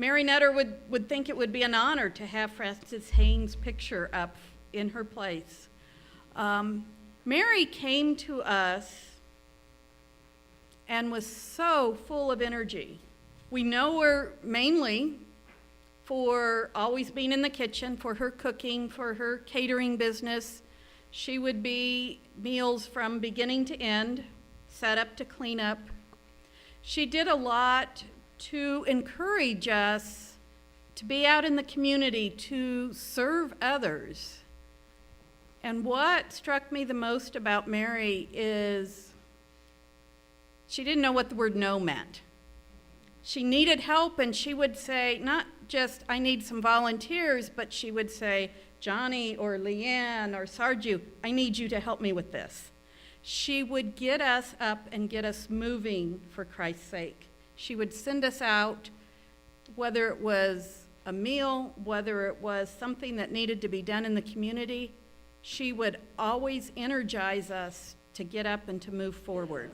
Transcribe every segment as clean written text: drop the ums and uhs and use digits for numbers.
Mary Nutter would think it would be an honor to have Frances Haynes' picture up in her place. Mary came to us and was so full of energy. We know her mainly for always being in the kitchen, for her cooking, for her catering business. She would be meals from beginning to end, set up to clean up. She did a lot to encourage us to be out in the community, to serve others. And what struck me the most about Mary is she didn't know what the word no meant. She needed help, and she would say, not just, I need some volunteers, but she would say, Johnny or Leanne or Sarju, I need you to help me with this. She would get us up and get us moving for Christ's sake. She would send us out, whether it was a meal, whether it was something that needed to be done in the community. She would always energize us to get up and to move forward.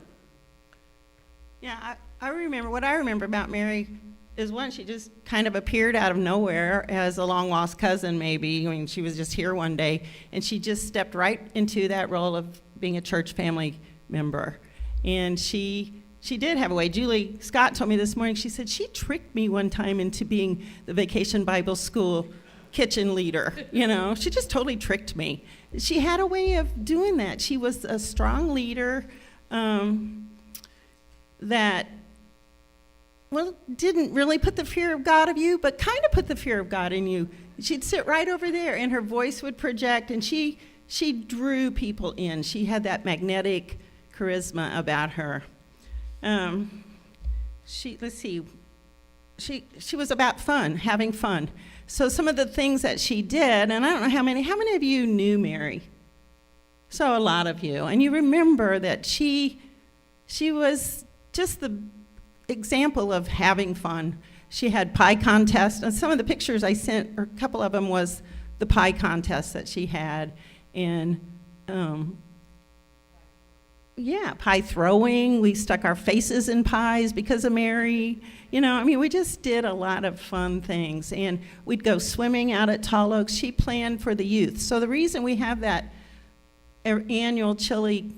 Yeah, I remember, what I remember about Mary is one, she just kind of appeared out of nowhere as a long-lost cousin maybe. I mean, she was just here one day, and she just stepped right into that role of being a church family member. And she did have a way. Julie Scott told me this morning, she said she tricked me one time into being the Vacation Bible School kitchen leader. You know, she just totally tricked me. She had a way of doing that. She was a strong leader that, well, didn't really put the fear of God of you, but kind of put the fear of God in you. She'd sit right over there, and her voice would project, and she drew people in. She had that magnetic charisma about her. She was about fun, having fun. So some of the things that she did, and I don't know how many of you knew Mary? So a lot of you. And you remember that she was just the example of having fun. She had pie contests, and some of the pictures I sent, or a couple of them, was the pie contest that she had. And pie throwing. We stuck our faces in pies because of Mary. You know, I mean, we just did a lot of fun things. And we'd go swimming out at Tall Oaks. She planned for the youth. So the reason we have that annual chili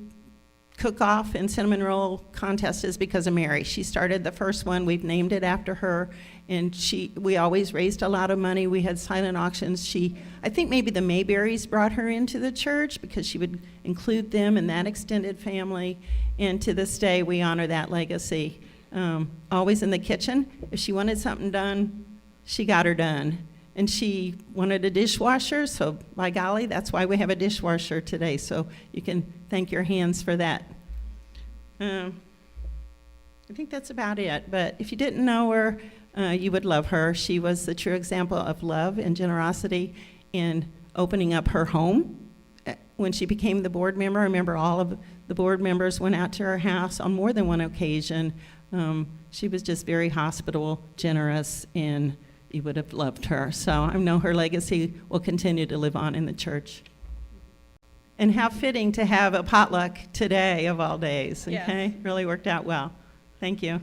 cook-off and cinnamon roll contest is because of Mary. She started the first one. We've named it after her. And we always raised a lot of money. We had silent auctions. I think maybe the Mayberries brought her into the church because she would include them in that extended family. And to this day, we honor that legacy. Always in the kitchen. If she wanted something done, she got her done. And she wanted a dishwasher, so by golly, that's why we have a dishwasher today. So you can thank your hands for that. I think that's about it. But if you didn't know her, you would love her. She was the true example of love and generosity in opening up her home. When she became the board member, I remember all of the board members went out to her house on more than one occasion. She was just very hospitable, generous, and you would have loved her. So I know her legacy will continue to live on in the church. And how fitting to have a potluck today of all days, okay? Yes. Really worked out well. Thank you.